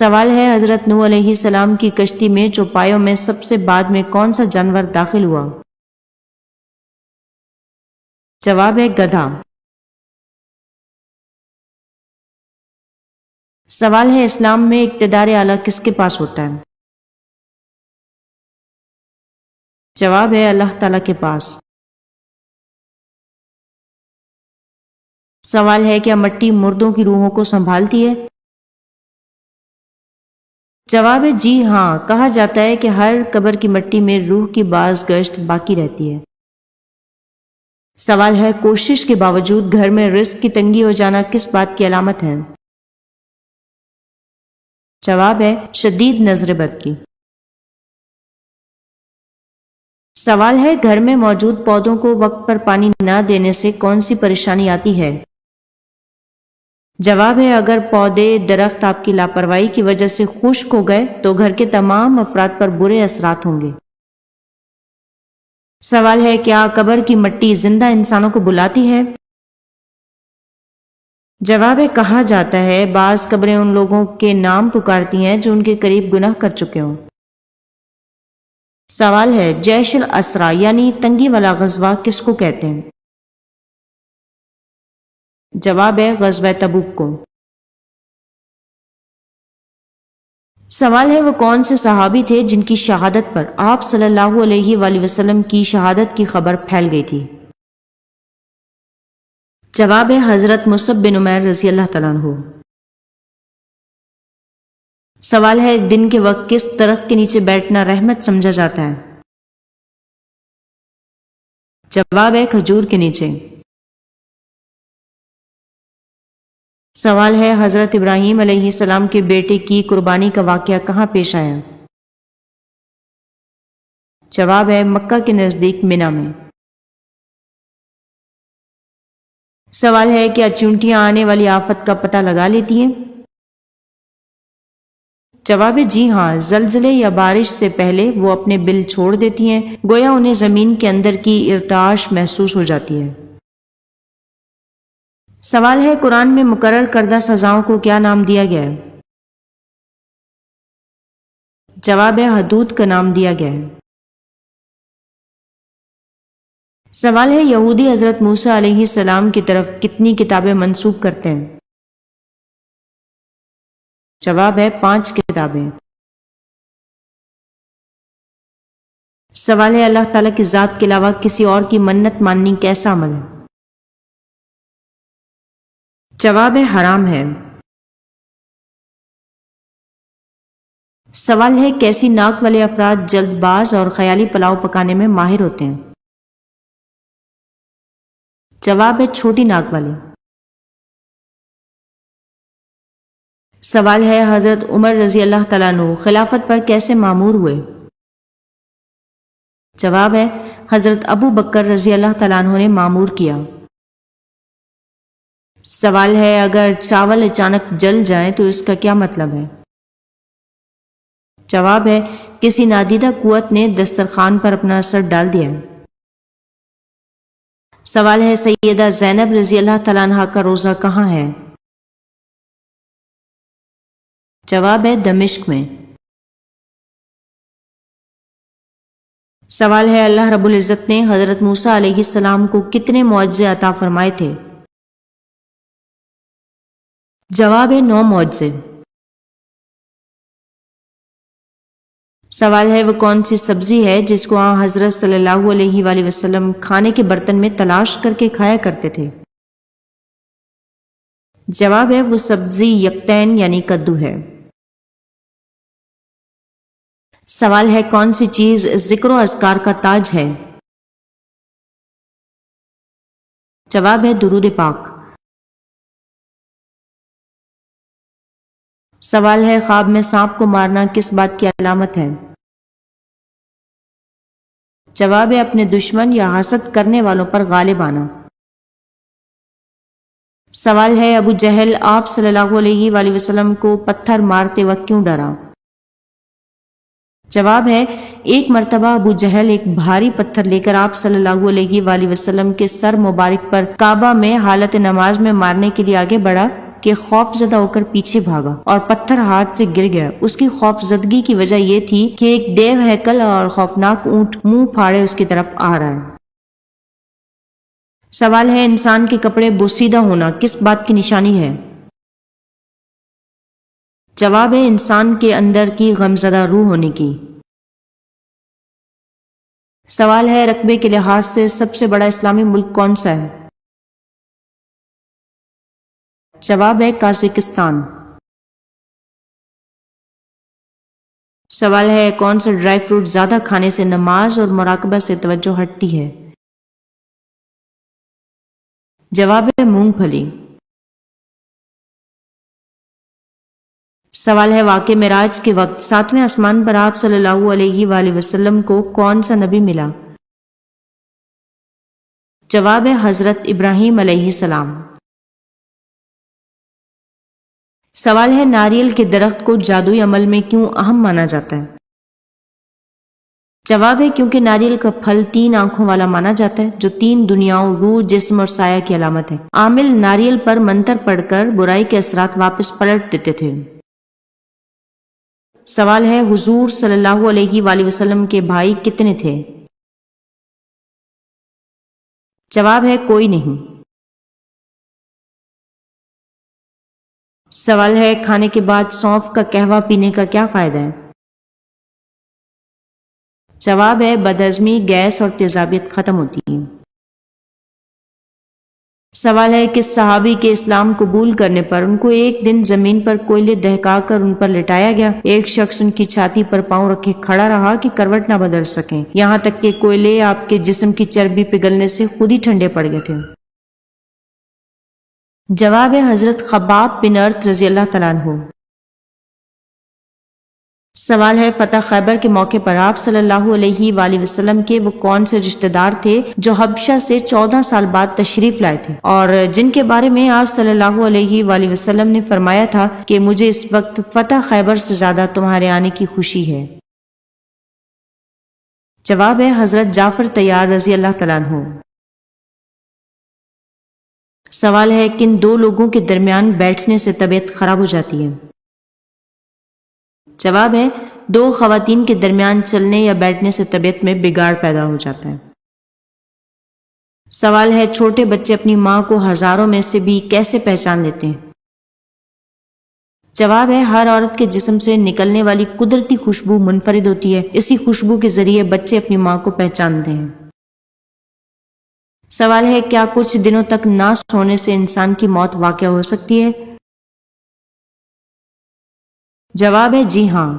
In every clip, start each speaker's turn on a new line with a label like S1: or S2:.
S1: سوال ہے حضرت نوح علیہ السلام کی کشتی میں چوپایوں میں سب سے بعد میں کون سا جانور داخل ہوا؟ جواب ہے گدھا۔ سوال ہے اسلام میں اقتدار اعلیٰ کس کے پاس ہوتا ہے؟ جواب ہے اللہ تعالیٰ کے پاس۔ سوال ہے کیا مٹی مردوں کی روحوں کو سنبھالتی ہے؟ جواب ہے جی ہاں، کہا جاتا ہے کہ ہر قبر کی مٹی میں روح کی بعض گشت باقی رہتی ہے۔ سوال ہے کوشش کے باوجود گھر میں رزق کی تنگی ہو جانا کس بات کی علامت ہے؟ جواب ہے شدید نظر بد کی۔ سوال ہے گھر میں موجود پودوں کو وقت پر پانی نہ دینے سے کون سی پریشانی آتی ہے؟ جواب ہے اگر پودے درخت آپ کی لاپرواہی کی وجہ سے خشک ہو گئے تو گھر کے تمام افراد پر برے اثرات ہوں گے۔ سوال ہے کیا قبر کی مٹی زندہ انسانوں کو بلاتی ہے؟ جواب ہے کہا جاتا ہے بعض قبریں ان لوگوں کے نام پکارتی ہیں جو ان کے قریب گناہ کر چکے ہوں۔ سوال ہے جیش الاسرا یعنی تنگی والا غزوہ کس کو کہتے ہیں؟ جواب ہے غزوہ تبوک کو۔ سوال ہے وہ کون سے صحابی تھے جن کی شہادت پر آپ صلی اللہ علیہ وآلہ وسلم کی شہادت کی خبر پھیل گئی تھی؟ جواب ہے حضرت مصعب بن عمیر رضی اللہ تعالیٰ عنہ۔ سوال ہے دن کے وقت کس درخت کے نیچے بیٹھنا رحمت سمجھا جاتا ہے؟ جواب ہے کھجور کے نیچے۔ سوال ہے حضرت ابراہیم علیہ السلام کے بیٹے کی قربانی کا واقعہ کہاں پیش آیا؟ جواب ہے مکہ کے نزدیک منا میں۔ سوال ہے کیا چونٹیاں آنے والی آفت کا پتہ لگا لیتی ہیں؟ جواب ہے جی ہاں، زلزلے یا بارش سے پہلے وہ اپنے بل چھوڑ دیتی ہیں، گویا انہیں زمین کے اندر کی ارتعاش محسوس ہو جاتی ہے۔ سوال ہے قرآن میں مقرر کردہ سزاؤں کو کیا نام دیا گیا ہے؟ جواب ہے حدود کا نام دیا گیا ہے۔ سوال ہے یہودی حضرت موسیٰ علیہ السلام کی طرف کتنی کتابیں منسوب کرتے ہیں؟ جواب ہے 5 کتابیں۔ سوال ہے اللہ تعالیٰ کی ذات کے علاوہ کسی اور کی منت ماننی کیسا عمل ہے؟ جواب ہے حرام ہے۔ سوال ہے کیسی ناک والے افراد جلد باز اور خیالی پلاؤ پکانے میں ماہر ہوتے ہیں؟ جواب ہے چھوٹی ناک والے۔ سوال ہے حضرت عمر رضی اللہ تعالیٰ عنہ خلافت پر کیسے مامور ہوئے؟ جواب ہے حضرت ابو بکر رضی اللہ تعالیٰ عنہ نے مامور کیا۔ سوال ہے اگر چاول اچانک جل جائیں تو اس کا کیا مطلب ہے؟ جواب ہے کسی نادیدہ قوت نے دسترخوان پر اپنا اثر ڈال دیا۔ سوال ہے سیدہ زینب رضی اللہ تعالیٰ عنہ کا روزہ کہاں ہے؟ جواب ہے دمشق میں۔ سوال ہے اللہ رب العزت نے حضرت موسیٰ علیہ السلام کو کتنے معجزے عطا فرمائے تھے؟ جواب ہے 9 معجزے۔ سوال ہے وہ کون سی سبزی ہے جس کو حضرت صلی اللہ علیہ وآلہ وسلم کھانے کے برتن میں تلاش کر کے کھایا کرتے تھے؟ جواب ہے وہ سبزی یقطین یعنی کدو ہے۔ سوال ہے کون سی چیز ذکر و اذکار کا تاج ہے؟ جواب ہے درود پاک۔ سوال ہے خواب میں سانپ کو مارنا کس بات کی علامت ہے؟ جواب ہے اپنے دشمن یا حسد کرنے والوں پر غالب آنا۔ سوال ہے ابو جہل آپ صلی اللہ علیہ وآلہ وسلم کو پتھر مارتے وقت کیوں ڈرا؟ جواب ہے ایک مرتبہ ابو جہل ایک بھاری پتھر لے کر آپ صلی اللہ علیہ وآلہ وسلم کے سر مبارک پر کعبہ میں حالت نماز میں مارنے کے لیے آگے بڑھا کہ خوف زدہ ہو کر پیچھے بھاگا اور پتھر ہاتھ سے گر گیا۔ اس کی خوف زدگی کی وجہ یہ تھی کہ ایک دیو ہیکل اور خوفناک اونٹ منہ پھاڑے اس کی طرف آ رہا ہے۔ سوال ہے انسان کے کپڑے بوسیدہ ہونا کس بات کی نشانی ہے؟ جواب ہے انسان کے اندر کی غمزدہ روح ہونے کی۔ سوال ہے رقبے کے لحاظ سے سب سے بڑا اسلامی ملک کون سا ہے؟ جواب ہے قازقستان۔ سوال ہے کون سا ڈرائی فروٹ زیادہ کھانے سے نماز اور مراقبہ سے توجہ ہٹتی ہے؟ جواب ہے مونگ پھلی۔ سوال ہے واقعہ معراج کے وقت ساتویں آسمان پر آپ صلی اللہ علیہ وآلہ وسلم کو کون سا نبی ملا؟ جواب ہے حضرت ابراہیم علیہ السلام۔ سوال ہے ناریل کے درخت کو جادوئی عمل میں کیوں اہم مانا جاتا ہے؟ جواب ہے کیونکہ ناریل کا پھل 3 آنکھوں والا مانا جاتا ہے جو 3 دنیاؤں روح، جسم اور سایہ کی علامت ہے۔ عامل ناریل پر منتر پڑھ کر برائی کے اثرات واپس پلٹ دیتے تھے۔ سوال ہے حضور صلی اللہ علیہ وآلہ وسلم کے بھائی کتنے تھے؟ جواب ہے کوئی نہیں۔ سوال ہے کھانے کے بعد سونف کا قہوہ پینے کا کیا فائدہ ہے؟ جواب ہے بدہضمی، گیس اور تیزابیت ختم ہوتی ہے۔ سوال ہے کس صحابی کے اسلام قبول کرنے پر ان کو ایک دن زمین پر کوئلے دہکا کر ان پر لٹایا گیا؟ ایک شخص ان کی چھاتی پر پاؤں رکھے کھڑا رہا کہ کروٹ نہ بدل سکیں، یہاں تک کہ کوئلے آپ کے جسم کی چربی پگھلنے سے خود ہی ٹھنڈے پڑ گئے تھے۔ جواب ہے حضرت خباب بن ارت رضی اللہ تعالیٰ عنہ۔ سوال ہے فتح خیبر کے موقع پر آپ صلی اللہ علیہ وآلہ وسلم کے وہ کون سے رشتہ دار تھے جو حبشہ سے 14 سال بعد تشریف لائے تھے اور جن کے بارے میں آپ صلی اللہ علیہ وآلہ وسلم نے فرمایا تھا کہ مجھے اس وقت فتح خیبر سے زیادہ تمہارے آنے کی خوشی ہے؟ جواب ہے حضرت جعفر طیار رضی اللہ تعالیٰ عنہ۔ سوال ہے کن 2 لوگوں کے درمیان بیٹھنے سے طبیعت خراب ہو جاتی ہے؟ جواب ہے 2 خواتین کے درمیان چلنے یا بیٹھنے سے طبیعت میں بگاڑ پیدا ہو جاتا ہے۔ سوال ہے چھوٹے بچے اپنی ماں کو ہزاروں میں سے بھی کیسے پہچان لیتے ہیں؟ جواب ہے ہر عورت کے جسم سے نکلنے والی قدرتی خوشبو منفرد ہوتی ہے، اسی خوشبو کے ذریعے بچے اپنی ماں کو پہچانتے ہیں۔ سوال ہے کیا کچھ دنوں تک نہ سونے سے انسان کی موت واقع ہو سکتی ہے؟ جواب ہے جی ہاں۔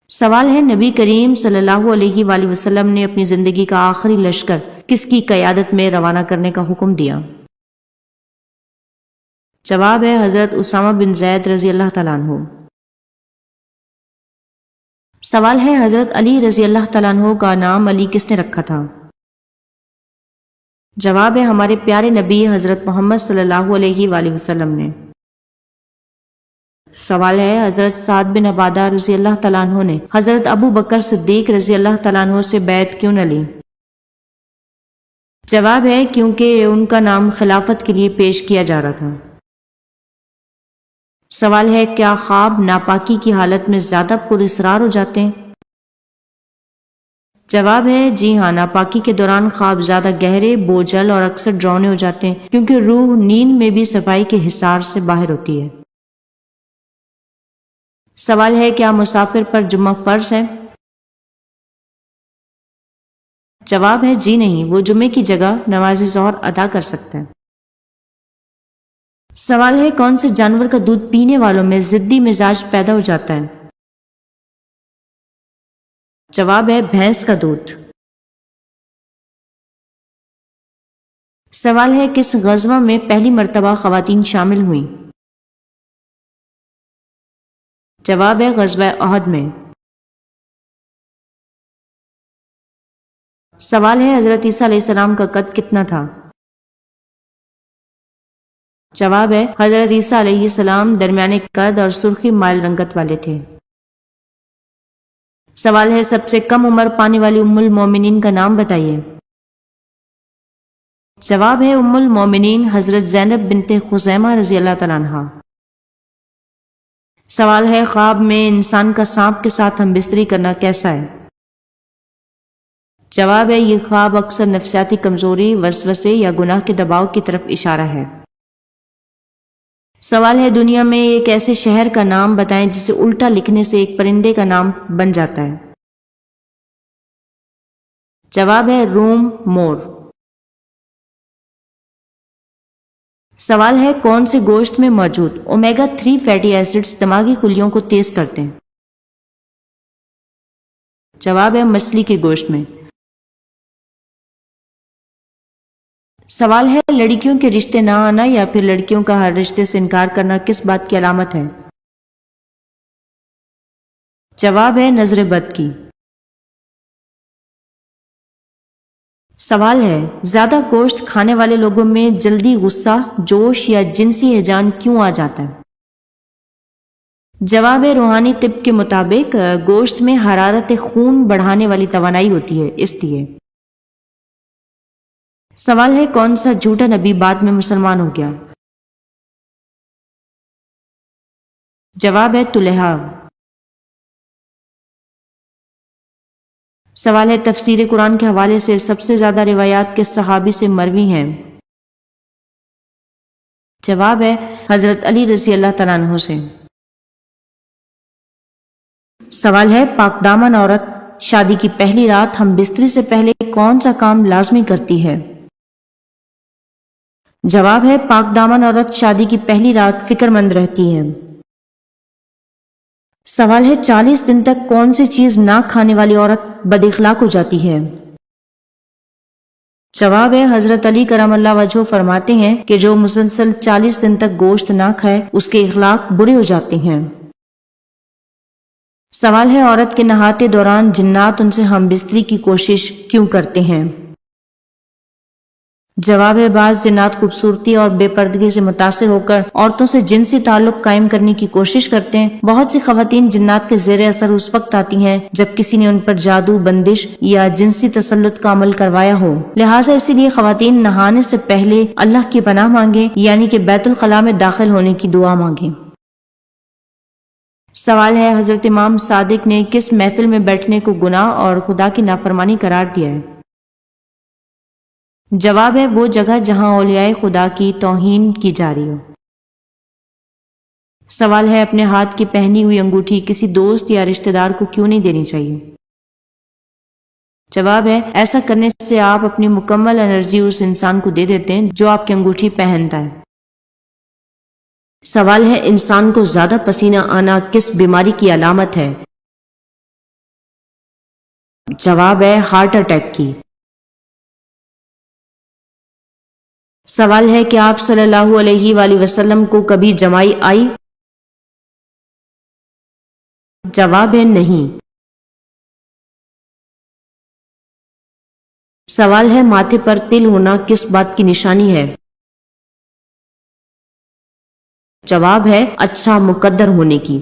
S1: سوال ہے نبی کریم صلی اللہ علیہ وآلہ وسلم نے اپنی زندگی کا آخری لشکر کس کی قیادت میں روانہ کرنے کا حکم دیا؟ جواب ہے حضرت اسامہ بن زید رضی اللہ تعالیٰ عنہ۔ سوال ہے حضرت علی رضی اللہ تعالیٰ عنہ کا نام علی کس نے رکھا تھا؟ جواب ہے ہمارے پیارے نبی حضرت محمد صلی اللہ علیہ وآلہ وسلم نے۔ سوال ہے حضرت سعد بن عبادہ رضی اللہ تعالیٰ عنہ نے حضرت ابو بکر صدیق رضی اللہ تعالیٰ عنہ سے بیعت کیوں نہ لی؟ جواب ہے کیونکہ ان کا نام خلافت کے لیے پیش کیا جا رہا تھا۔ سوال ہے کیا خواب ناپاکی کی حالت میں زیادہ پراسرار ہو جاتے ہیں؟ جواب ہے جی ہاں، ناپاکی کے دوران خواب زیادہ گہرے، بوجھل اور اکثر ڈراؤنے ہو جاتے ہیں کیونکہ روح نیند میں بھی صفائی کے حصار سے باہر ہوتی ہے۔ سوال ہے کیا مسافر پر جمعہ فرض ہے؟ جواب ہے جی نہیں، وہ جمعے کی جگہ نماز ظہر ادا کر سکتا ہے۔ سوال ہے کون سے جانور کا دودھ پینے والوں میں ضدی مزاج پیدا ہو جاتا ہے؟ جواب ہے بھینس کا دودھ۔ سوال ہے کس غزوہ میں پہلی مرتبہ خواتین شامل ہوئیں؟ جواب ہے غزوہ احد میں۔ سوال ہے حضرت عیسیٰ علیہ السلام کا قد کتنا تھا؟ جواب ہے حضرت عیسیٰ علیہ السلام درمیانے قد اور سرخی مائل رنگت والے تھے۔ سوال ہے سب سے کم عمر پانے والی ام المومنین کا نام بتائیے۔ جواب ہے ام المومنین حضرت زینب بنت خزیمہ رضی اللہ تعالیٰ عنہا۔ سوال ہے خواب میں انسان کا سانپ کے ساتھ ہم بستری کرنا کیسا ہے؟ جواب ہے یہ خواب اکثر نفسیاتی کمزوری، وسوسے یا گناہ کے دباؤ کی طرف اشارہ ہے۔ سوال ہے دنیا میں ایک ایسے شہر کا نام بتائیں جسے الٹا لکھنے سے ایک پرندے کا نام بن جاتا ہے۔ جواب ہے روم مور۔ سوال ہے کون سے گوشت میں موجود اومیگا 3 فیٹی ایسڈز دماغی خلیوں کو تیز کرتے ہیں؟ جواب ہے مچھلی کے گوشت میں۔ سوال ہے لڑکیوں کے رشتے نہ آنا یا پھر لڑکیوں کا ہر رشتے سے انکار کرنا کس بات کی علامت ہے؟ جواب ہے نظر بد کی۔ سوال ہے زیادہ گوشت کھانے والے لوگوں میں جلدی غصہ، جوش یا جنسی ہیجان کیوں آ جاتا ہے؟ جواب ہے روحانی طب کے مطابق گوشت میں حرارت خون بڑھانے والی توانائی ہوتی ہے، اس لیے۔ سوال ہے کون سا جھوٹا نبی بعد میں مسلمان ہو گیا؟ جواب ہے طلحہ۔ سوال ہے تفسیر قرآن کے حوالے سے سب سے زیادہ روایات کس صحابی سے مروی ہیں؟ جواب ہے حضرت علی رضی اللہ تعالیٰ عنہ سے۔ سوال ہے پاک دامن عورت شادی کی پہلی رات ہم بستری سے پہلے کون سا کام لازمی کرتی ہے؟ جواب ہے پاک دامن عورت شادی کی پہلی رات فکر مند رہتی ہے۔ سوال ہے 40 دن تک کون سی چیز نہ کھانے والی عورت بد اخلاق ہو جاتی ہے؟ جواب ہے حضرت علی کرم اللہ وجہہ فرماتے ہیں کہ جو مسلسل 40 دن تک گوشت نہ کھائے اس کے اخلاق برے ہو جاتے ہیں۔ سوال ہے عورت کے نہاتے دوران جنات ان سے ہم بستری کی کوشش کیوں کرتے ہیں؟ جواب ہے بعض جنات خوبصورتی اور بے پردگی سے متاثر ہو کر عورتوں سے جنسی تعلق قائم کرنے کی کوشش کرتے ہیں۔ بہت سی خواتین جنات کے زیر اثر اس وقت آتی ہیں جب کسی نے ان پر جادو، بندش یا جنسی تسلط کا عمل کروایا ہو، لہٰذا اسی لیے خواتین نہانے سے پہلے اللہ کی پناہ مانگیں، یعنی کہ بیت الخلاء میں داخل ہونے کی دعا مانگیں۔ سوال ہے حضرت امام صادق نے کس محفل میں بیٹھنے کو گناہ اور خدا کی نافرمانی قرار دیا ہے؟ جواب ہے وہ جگہ جہاں اولیاء خدا کی توہین کی جا رہی ہو۔ سوال ہے اپنے ہاتھ کی پہنی ہوئی انگوٹھی کسی دوست یا رشتہ دار کو کیوں نہیں دینی چاہیے؟ جواب ہے ایسا کرنے سے آپ اپنی مکمل انرجی اس انسان کو دے دیتے ہیں جو آپ کی انگوٹھی پہنتا ہے۔ سوال ہے انسان کو زیادہ پسینہ آنا کس بیماری کی علامت ہے؟ جواب ہے ہارٹ اٹیک کی۔ سوال ہے کہ آپ صلی اللہ علیہ وآلہ وسلم کو کبھی جمائی آئی؟ جواب ہے نہیں۔ سوال ہے ماتھے پر تل ہونا کس بات کی نشانی ہے؟ جواب ہے اچھا مقدر ہونے کی۔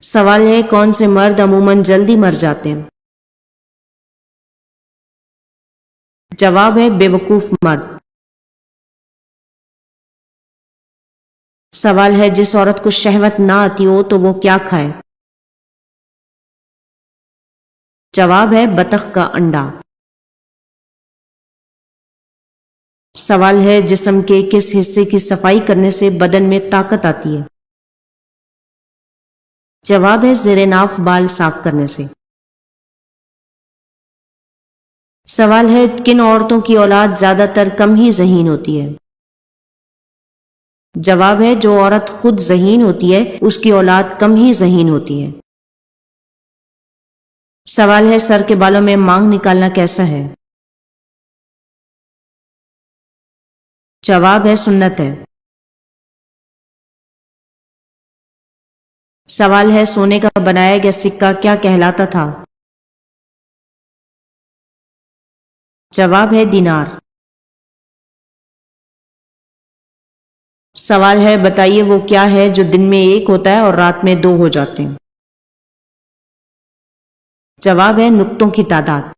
S1: سوال ہے کون سے مرد عموماً جلدی مر جاتے ہیں؟ جواب ہے بے وقوف مرد۔ سوال ہے جس عورت کو شہوت نہ آتی ہو تو وہ کیا کھائے؟ جواب ہے بطخ کا انڈا۔ سوال ہے جسم کے کس حصے کی صفائی کرنے سے بدن میں طاقت آتی ہے؟ جواب ہے زیر ناف بال صاف کرنے سے۔ سوال ہے کن عورتوں کی اولاد زیادہ تر کم ہی ذہین ہوتی ہے؟ جواب ہے جو عورت خود ذہین ہوتی ہے اس کی اولاد کم ہی ذہین ہوتی ہے۔ سوال ہے سر کے بالوں میں مانگ نکالنا کیسا ہے؟ جواب ہے سنت ہے۔ سوال ہے سونے کا بنایا گیا سکہ کیا کہلاتا تھا؟ جواب ہے دینار۔ سوال ہے بتائیے وہ کیا ہے جو دن میں ایک ہوتا ہے اور رات میں 2 ہو جاتے ہیں؟ جواب ہے نقطوں کی تعداد۔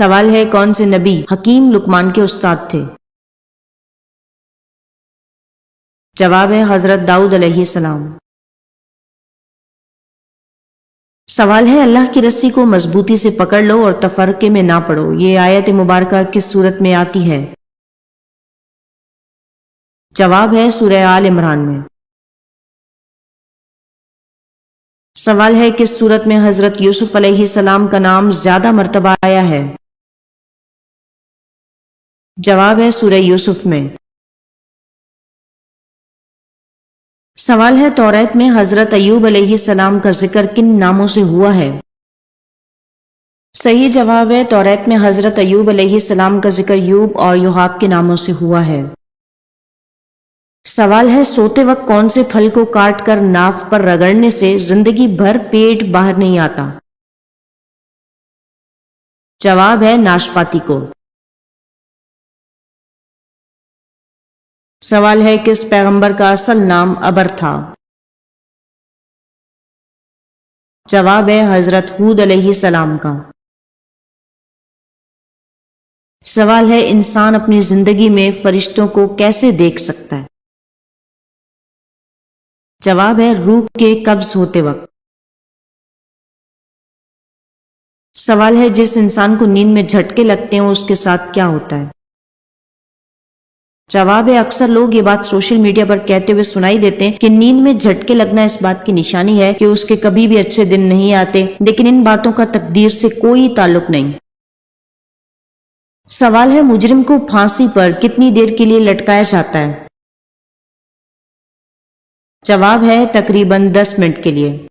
S1: سوال ہے کون سے نبی حکیم لقمان کے استاد تھے؟ جواب ہے حضرت داؤد علیہ السلام۔ سوال ہے اللہ کی رسی کو مضبوطی سے پکڑ لو اور تفرقے میں نہ پڑو، یہ آیت مبارکہ کس صورت میں آتی ہے؟ جواب ہے سورہ آل عمران میں۔ سوال ہے کس صورت میں حضرت یوسف علیہ السلام کا نام زیادہ مرتبہ آیا ہے؟ جواب ہے سورہ یوسف میں۔ سوال ہے توریت میں حضرت ایوب علیہ السلام کا ذکر کن ناموں سے ہوا ہے؟ صحیح جواب ہے توریت میں حضرت ایوب علیہ السلام کا ذکر یوب اور یوحاب کے ناموں سے ہوا ہے۔ سوال ہے سوتے وقت کون سے پھل کو کاٹ کر ناف پر رگڑنے سے زندگی بھر پیٹ باہر نہیں آتا؟ جواب ہے ناشپاتی کو۔ سوال ہے کس پیغمبر کا اصل نام ابر تھا؟ جواب ہے حضرت ہود علیہ السلام کا۔ سوال ہے انسان اپنی زندگی میں فرشتوں کو کیسے دیکھ سکتا ہے؟ جواب ہے روح کے قبض ہوتے وقت۔ سوال ہے جس انسان کو نیند میں جھٹکے لگتے ہیں اس کے ساتھ کیا ہوتا ہے؟ جواب ہے اکثر لوگ یہ بات سوشل میڈیا پر کہتے ہوئے سنائی دیتے ہیں کہ نیند میں جھٹکے لگنا اس بات کی نشانی ہے کہ اس کے کبھی بھی اچھے دن نہیں آتے، لیکن ان باتوں کا تقدیر سے کوئی تعلق نہیں۔ سوال ہے مجرم کو پھانسی پر کتنی دیر کے لیے لٹکایا جاتا ہے؟ جواب ہے تقریباً 10 منٹ کے لیے۔